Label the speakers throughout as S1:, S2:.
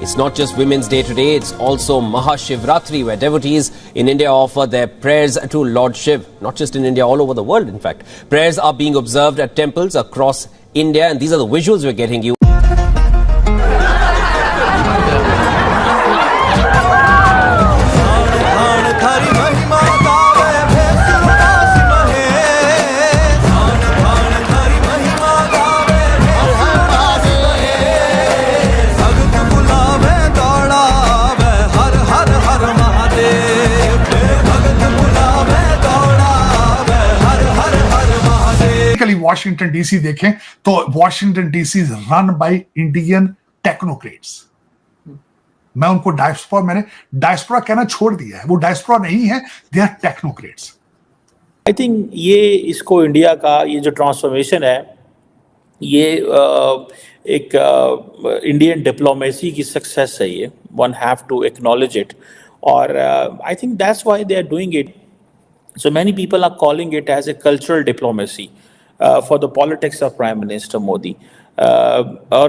S1: It's not just Women's Day today, it's also Mahashivratri, where devotees in India offer their prayers to Lord Shiv. Not just in India, all over the world, in fact. Prayers are being observed at temples across India, and these are the visuals we're getting you.
S2: Washington DC देखें तो Washington DC is run by Indian technocrats. मैं उनको मैंने diaspora कहना छोड़ दिया है, वो डायस्पोरा नहीं है, they are technocrats.
S3: I think ये इसको इंडिया का ये जो ट्रांसफॉर्मेशन है ये एक इंडियन डिप्लोमेसी की सक्सेस है, ये one have to acknowledge it, और I think that's why they are doing it. So many people are calling it as a cultural diplomacy for the politics of Prime Minister Modi. Or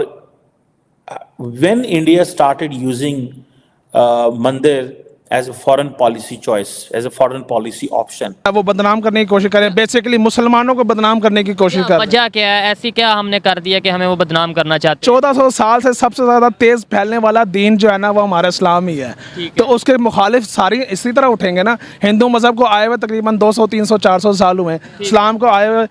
S3: when India started using Mandir as a foreign policy choice, as a foreign policy option,
S4: वो बदनाम करने की कोशिश करें, basically मुसलमानों को बदनाम करने की कोशिश कर रहे हैं।
S5: वजह क्या है, ऐसी क्या हमने कर दिया कि हमें वो बदनाम करना चाहते हैं?
S4: 1400 साल से सबसे ज्यादा तेज फैलने वाला दीन जो है ना वो हमारा इस्लाम ही है। तो उसके मुखालिफ सारी इसी तरह उठेंगे ना। हिंदू मजहब को आए हुए तकरीबन 200, 300, 400 साल हुए, इस्लाम को आए हुए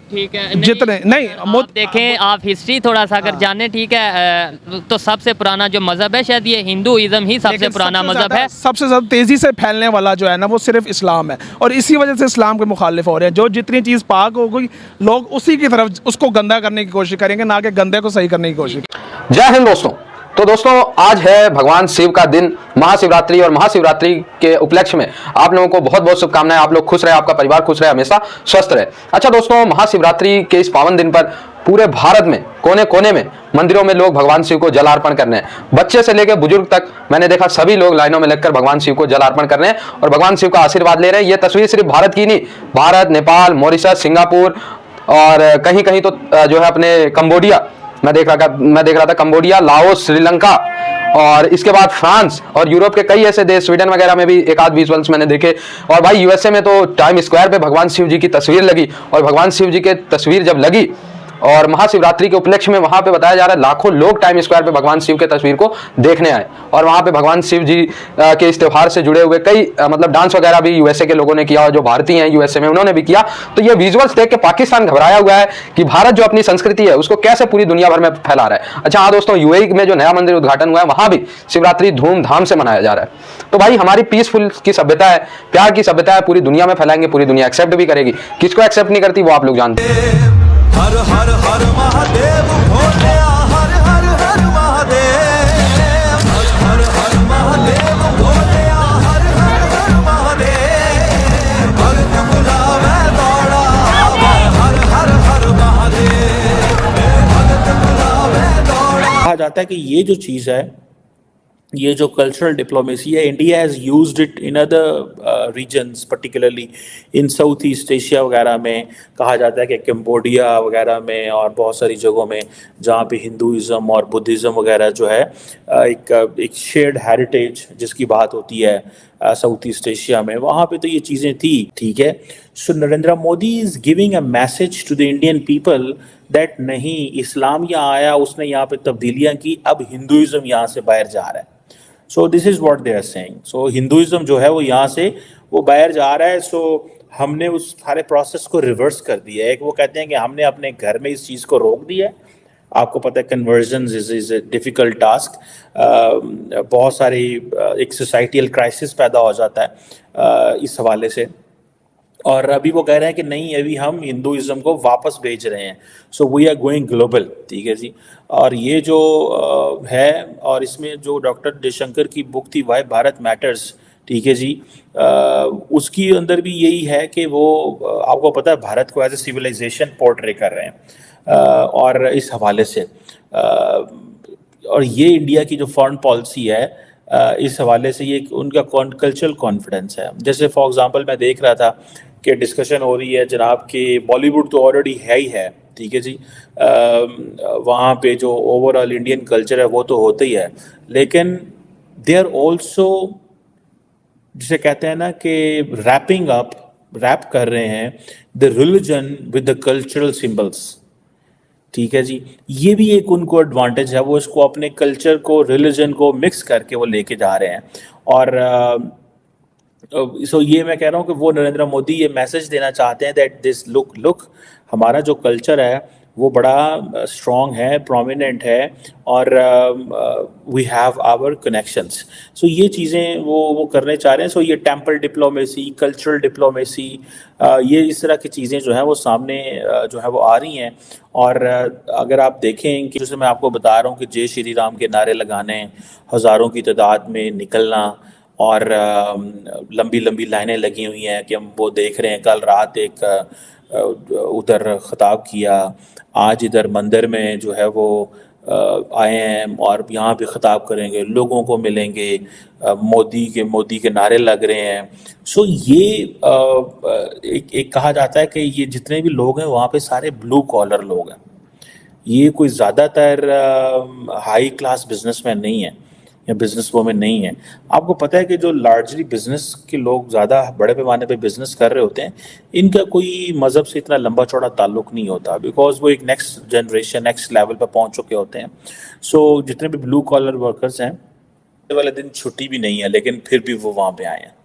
S5: ठीक है,
S4: जितने नहीं
S5: आप देखें, आप हिस्ट्री थोड़ा सा अगर जाने, ठीक है, तो सबसे पुराना जो मजहब है शायद ये हिंदुइज्म ही सबसे पुराना मजहब है।
S4: सबसे ज्यादा तेजी से फैलने वाला जो है ना वो सिर्फ इस्लाम है, और इसी वजह से इस्लाम के मुखालिफ हो रहे हैं। जो जितनी चीज पाक हो गई लोग उसी की तरफ उसको गंदा करने की कोशिश करेंगे, ना कि गंदे को सही करने की कोशिश।
S6: जय हिंद दोस्तों। तो दोस्तों आज है भगवान शिव का दिन, महाशिवरात्रि, और महाशिवरात्रि के उपलक्ष्य में आप लोगों को बहुत बहुत शुभकामनाएं। आप लोग खुश रहे, आपका परिवार खुश रहे, हमेशा स्वस्थ रहे। अच्छा दोस्तों, महाशिवरात्रि के इस पावन दिन पर पूरे भारत में कोने कोने में मंदिरों में लोग भगवान शिव को जल अर्पण कर रहे हैं। बच्चे से लेकर बुजुर्ग तक मैंने देखा सभी लोग लाइनों में लगकर भगवान शिव को जल अर्पण कर रहे हैं और भगवान शिव का आशीर्वाद ले रहे हैं। ये तस्वीर सिर्फ भारत की नहीं, भारत, नेपाल, मॉरिशस, सिंगापुर और कहीं कहीं तो जो है अपने कंबोडिया, मैं देख रहा था कंबोडिया, लाओस, श्रीलंका, और इसके बाद फ्रांस और यूरोप के कई ऐसे देश, स्वीडन वगैरह में भी एक आध विजुअल्स मैंने देखे। और भाई यूएसए में तो टाइम स्क्वायर पे भगवान शिव जी की तस्वीर लगी, और भगवान शिव जी की तस्वीर जब लगी और महाशिवरात्रि के उपलक्ष्य में वहां पे बताया जा रहा है लाखों लोग टाइम स्क्वायर पे भगवान शिव के तस्वीर को देखने आए, और वहां पे भगवान शिव जी के इस त्योहार से जुड़े हुए कई मतलब डांस वगैरह भी यूएसए के लोगों ने किया, और जो भारतीय हैं यूएसए में उन्होंने भी किया। तो ये विजुअल्स देख के पाकिस्तान घबराया हुआ है कि भारत जो अपनी संस्कृति है उसको कैसे पूरी दुनिया भर में फैला रहा है। अच्छा हाँ दोस्तों, यूएई में जो नया मंदिर उद्घाटन हुआ है वहां भी शिवरात्रि धूमधाम से मनाया जा रहा है। तो भाई हमारी पीसफुल की सभ्यता है, प्यार की सभ्यता है, पूरी दुनिया में फैलाएंगे, पूरी दुनिया एक्सेप्ट भी करेगी। किसको एक्सेप्ट नहीं करती वो आप लोग जानते हैं।
S7: हर हर हर महादेव भोलेया, हर हर हर महादेव, हर हर हर महादेव भोलेया, हर हर हर महादेव, भक्त बुलावे दौड़ा, हर हर हर महादेव, भक्त बुलावे दौड़ा।
S3: कहा जाता है कि ये जो चीज़ है, ये जो कल्चरल डिप्लोमेसी है, India has used it in other regions, particularly in South East Asia वगैरह में। कहा जाता है कि कंबोडिया वगैरह में और बहुत सारी जगहों में जहाँ पे हिंदुइज़्म और बुद्धिज़्म वगैरह जो है एक शेयर्ड हेरिटेज जिसकी बात होती है साउथ ईस्ट एशिया में, वहाँ पे तो ये चीज़ें थी, ठीक है। So Narendra Modi is giving a message to the Indian people that नहीं, इस्लाम यहाँ आया, उसने यहाँ पे तब्दीलियाँ की, अब हिंदुइज़्म यहाँ से बाहर जा रहा है। So this is what they are saying. So Hinduism जो है वो यहाँ से वो बाहर जा रहा है। सो हमने उस सारे प्रोसेस को रिवर्स कर दिया है। एक वो कहते हैं कि हमने अपने घर में इस चीज़ को रोक दिया है। आपको पता है conversion is a difficult task. बहुत सारी एक सोसाइटल क्राइसिस पैदा हो जाता है इस हवाले से, और अभी वो कह रहे हैं कि नहीं, अभी हम हिंदुइज़्म को वापस भेज रहे हैं। So we are going global, ठीक है जी। और ये जो है, और इसमें जो डॉक्टर जयशंकर की बुक थी वाई भारत मैटर्स, ठीक है जी, उसकी अंदर भी यही है कि वो आपको पता है भारत को एज ए सिविलाइजेशन पोर्ट्रे कर रहे हैं, और इस हवाले से और ये इंडिया की जो फॉरेन पॉलिसी है इस हवाले से ये उनका कल्चरल कॉन्फिडेंस है। जैसे फॉर एग्जांपल मैं देख रहा था कि डिस्कशन हो रही है जनाब कि बॉलीवुड तो ऑलरेडी है ही है, ठीक है जी। वहाँ पे जो ओवरऑल इंडियन कल्चर है वो तो होता ही है, लेकिन दे आर ऑल्सो, जिसे कहते हैं ना कि रैप कर रहे हैं the religion with the cultural symbols. ठीक है जी, ये भी एक उनको एडवांटेज है, वो इसको अपने कल्चर को रिलीजन को मिक्स करके वो लेके जा रहे हैं। और सो ये मैं कह रहा हूँ कि वो नरेंद्र मोदी ये मैसेज देना चाहते हैं दैट दिस लुक हमारा जो कल्चर है वो बड़ा स्ट्रॉन्ग है, प्रोमिनेंट है, और वी हैव आवर कनेक्शंस। सो ये चीज़ें वो करने चाह रहे हैं। सो ये टेम्पल डिप्लोमेसी, कल्चरल डिप्लोमेसी, ये इस तरह की चीज़ें जो हैं वो सामने जो है वो आ रही हैं। और अगर आप देखें कि जैसे मैं आपको बता रहा हूँ कि जय श्री राम के नारे लगाने, हज़ारों की तादाद में निकलना, और लंबी लंबी लाइनें लगी हुई हैं कि हम वो देख रहे हैं। कल रात एक उधर खिताब किया, आज इधर मंदिर में जो है वो आए हैं और यहाँ भी खिताब करेंगे, लोगों को मिलेंगे, मोदी के नारे लग रहे हैं। सो ये एक कहा जाता है कि ये जितने भी लोग हैं वहाँ पे सारे ब्लू कॉलर लोग हैं। ये कोई ज़्यादातर हाई क्लास बिजनेसमैन नहीं है या बिजनेस वोमेन नहीं है। आपको पता है कि जो लार्जली बिजनेस के लोग ज़्यादा बड़े पैमाने पे बिजनेस कर रहे होते हैं, इनका कोई मज़हब से इतना लंबा चौड़ा ताल्लुक नहीं होता, बिकॉज वो एक नेक्स्ट जनरेशन, नेक्स्ट लेवल पर पहुंच चुके होते हैं। सो जितने भी ब्लू कॉलर वर्कर्स हैं, वाले दिन छुट्टी भी नहीं है, लेकिन फिर भी वो वहाँ पे आए हैं।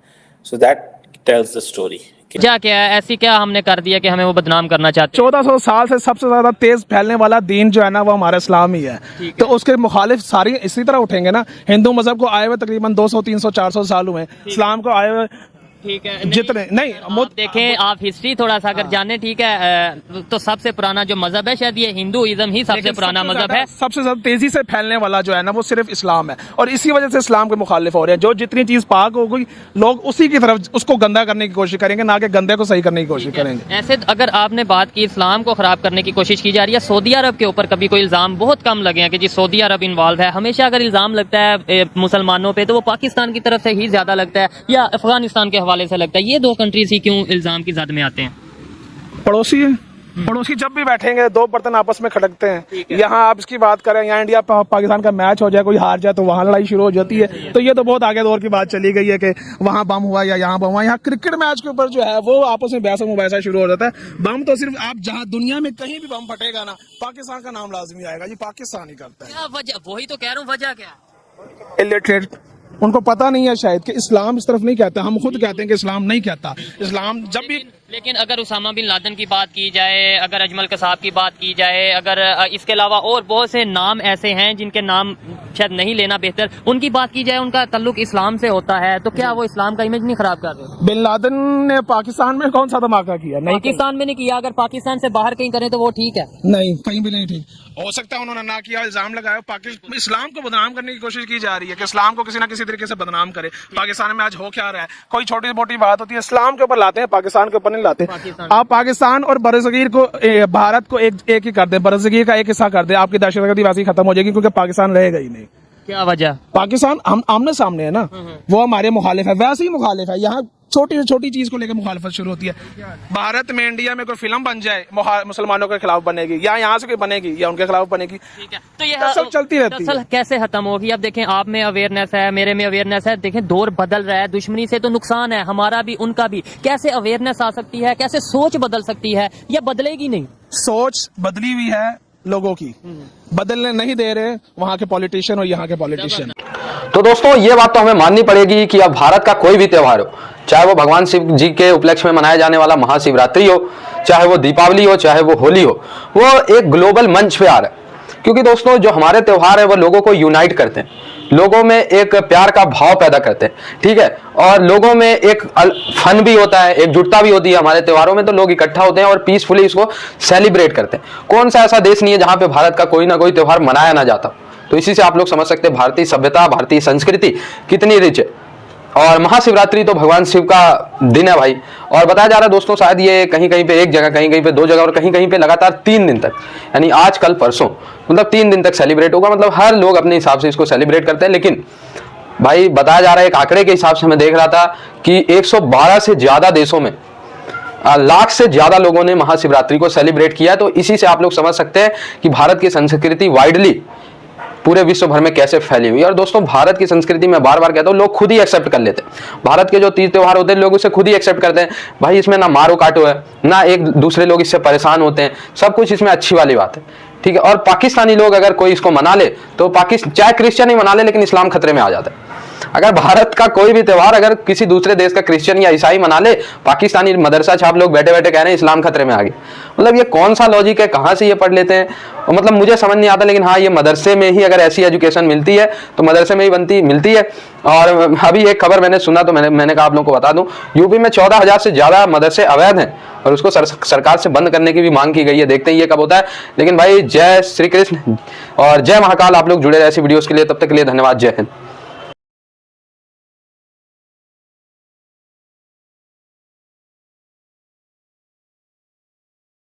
S3: So that tells the story.
S5: क्या क्या है ऐसी क्या हमने कर दिया कि हमें वो बदनाम करना चाहते हैं?
S4: 1400 साल से सबसे ज्यादा तेज फैलने वाला दीन जो है ना वो हमारा इस्लाम ही है। तो उसके मुखालिफ सारी इसी तरह उठेंगे ना। हिंदू मजहब को आए हुए तकरीबन 200 300 400 साल हुए, इस्लाम को आए हुए
S5: ठीक है,
S4: जितने नहीं
S5: आप देखें, आप हिस्ट्री थोड़ा सा अगर जाने, ठीक है, तो सबसे पुराना जो मजहब है शायद ये हिंदुइज्म ही सबसे पुराना मजहब है।
S4: सबसे ज्यादा तेजी से फैलने वाला जो है ना वो सिर्फ इस्लाम है, और इसी वजह से इस्लाम के मुखालिफ हो रहे हैं। जो जितनी चीज पाक हो गई, लोग उसी की तरफ उसको गंदा करने की कोशिश करेंगे, ना कि गंदे को सही करने की कोशिश करेंगे।
S5: ऐसे अगर आपने बात की इस्लाम को खराब करने की कोशिश की जा रही है, सऊदी अरब के ऊपर कभी कोई इल्जाम बहुत कम लगे हैं कि जी सऊदी अरब इन्वॉल्व है। हमेशा अगर इल्जाम लगता है मुसलमानों पे तो वो पाकिस्तान की तरफ से ही ज्यादा लगता है या अफगानिस्तान के हवाले से लगता है। ये दो कंट्रीज ही क्यों इल्जाम की जद में आते हैं?
S4: पड़ोसी है, पड़ोसी जब भी बैठेंगे दो बर्तन आपस में खड़कते हैं। यहाँ आप इसकी बात करें, यहाँ इंडिया पाकिस्तान का मैच हो जाए, कोई हार जाए तो वहाँ लड़ाई शुरू हो जाती है। तो ये तो बहुत आगे दौर की बात चली गई है कि वहाँ बम हुआ या यहाँ बम हुआ। यहाँ क्रिकेट मैच के ऊपर जो है वो आपस में बहस मुबाहिसा शुरू हो जाता है। बम तो सिर्फ आप जहाँ दुनिया में कहीं भी बम फटेगा ना, पाकिस्तान का नाम लाजमी आएगा, ये पाकिस्तान ही करता है।
S5: क्या वजह? वही तो कह रहा हूँ, वजह क्या?
S4: इलिटरेट, उनको पता नहीं है शायद कि इस्लाम इस तरफ नहीं कहता। हम खुद कहते हैं कि इस्लाम नहीं कहता। इस्लाम जब भी
S5: लेकिन अगर उसामा बिन लादेन की बात की जाए, अगर अजमल कसाब की बात की जाए, अगर इसके अलावा और बहुत से नाम ऐसे हैं जिनके नाम शायद नहीं लेना बेहतर, उनकी बात की जाए, उनका ताल्लुक इस्लाम से होता है, तो क्या वो इस्लाम का इमेज नहीं खराब कर रहे?
S4: बिन लादेन ने पाकिस्तान में कौन सा धमाका किया? नहीं,
S5: पाकिस्तान में नहीं किया। अगर पाकिस्तान से बाहर कहीं करें तो वो ठीक है।
S4: नहीं, कहीं भी नहीं ठीक हो सकता है। उन्होंने ना किया, इल्जाम लगाया। पाकिस्तान इस्लाम को बदनाम करने की कोशिश की जा रही है कि इस्लाम को किसी ना किसी तरीके से बदनाम करे। पाकिस्तान में आज हो क्या रहा है, कोई छोटी मोटी बात होती है इस्लाम के ऊपर लाते हैं, पाकिस्तान के ऊपर नहीं लाते। आप पाकिस्तान और बरसगीर को, भारत को एक ही कर दे, बरसगीर का एक हिस्सा कर दे, आपकी दहशतगर्दी वैसे ही खत्म हो जाएगी, क्योंकि पाकिस्तान रहेगा ही नहीं।
S5: क्या वजह?
S4: पाकिस्तान हम आमने सामने है ना, वो हमारे मुखालिफ है, वैसे ही मुखालिफ है। यहाँ छोटी से छोटी चीज को लेकर मुखालफत शुरू होती है। भारत में, इंडिया में कोई फिल्म बन जाए मुसलमानों के खिलाफ बनेगी, या यहाँ से कोई बनेगी या उनके खिलाफ बनेगी।
S5: ठीक है, तो ये
S4: सब चलती रहती है।
S5: कैसे खत्म होगी? अब देखें, आप में अवेयरनेस है, मेरे में अवेयरनेस है। देखें, दौर बदल रहा है, दुश्मनी से तो नुकसान है, हमारा भी उनका भी। कैसे अवेयरनेस आ सकती है, कैसे सोच बदल सकती है, या बदलेगी नहीं?
S4: सोच बदली हुई है लोगों की, बदलने नहीं दे रहे वहाँ के पॉलिटिशियन और यहाँ के पॉलिटिशियन।
S6: तो दोस्तों ये बात तो हमें माननी पड़ेगी कि अब भारत का कोई भी त्योहार हो, चाहे वो भगवान शिव जी के उपलक्ष्य में मनाया जाने वाला महाशिवरात्रि हो, चाहे वो दीपावली हो, चाहे वो होली हो, वो एक ग्लोबल मंच पे आ रहा है। क्योंकि दोस्तों जो हमारे त्योहार है वो लोगों को यूनाइट करते हैं, लोगों में एक प्यार का भाव पैदा करते हैं, ठीक है, और लोगों में एक फन भी होता है, एकजुटता भी होती है हमारे त्योहारों में। तो लोग इकट्ठा होते हैं और पीसफुली इसको सेलिब्रेट करते हैं। कौन सा ऐसा देश नहीं है जहां पे भारत का कोई ना कोई त्योहार मनाया ना जाता। तो इसी से आप लोग समझ सकते हैं भारतीय सभ्यता, भारतीय संस्कृति कितनी रिच है। और महाशिवरात्रि तो भगवान शिव का दिन है भाई। और बताया जा रहा है दोस्तों, शायद ये कहीं कहीं पे एक जगह, कहीं कहीं पे दो जगह, और कहीं कहीं पे लगातार 3 दिन तक, यानी आज कल परसों, मतलब 3 दिन तक सेलिब्रेट होगा। मतलब हर लोग अपने हिसाब से इसको सेलिब्रेट करते हैं। लेकिन भाई बताया जा रहा है, एक आंकड़े के हिसाब से मैं देख रहा था कि 112 से ज्यादा देशों में लाख से ज्यादा लोगों ने महाशिवरात्रि को सेलिब्रेट किया। तो इसी से आप लोग समझ सकते हैं कि भारत की संस्कृति वाइडली पूरे विश्व भर में कैसे फैली हुई है। और दोस्तों, भारत की संस्कृति में बार बार कहता हूँ, लोग खुद ही एक्सेप्ट कर लेते हैं। भारत के जो तीज त्योहार होते हैं, लोग उसे खुद ही एक्सेप्ट करते हैं। भाई, इसमें ना मारो काटो है, ना एक दूसरे लोग इससे परेशान होते हैं, सब कुछ इसमें अच्छी वाली बात है, ठीक है। और पाकिस्तानी लोग अगर कोई इसको मना ले तो चाहे क्रिश्चियन ही मना ले, लेकिन इस्लाम खतरे में आ जाता है। अगर भारत का कोई भी त्योहार अगर किसी दूसरे देश का क्रिश्चियन या ईसाई मना ले, पाकिस्तानी मदरसा छाप लोग बैठे बैठे कह रहे हैं इस्लाम खतरे में आ गया। मतलब ये कौन सा लॉजिक है, कहाँ से ये पढ़ लेते हैं, मतलब मुझे समझ नहीं आता। लेकिन हाँ, ये मदरसे में ही अगर ऐसी एजुकेशन मिलती है तो मदरसे में ही मिलती है। और अभी एक खबर मैंने सुना तो मैंने कहा आप लोगों को बता दूं, यूपी में 14,000 से ज्यादा मदरसे अवैध हैं और उसको सरकार से बंद करने की भी मांग की गई है। देखते हैं ये कब होता है। लेकिन भाई, जय श्री कृष्ण और जय महाकाल। आप लोग जुड़े रहे ऐसी वीडियोस के लिए। तब तक के लिए धन्यवाद। जय हिंद।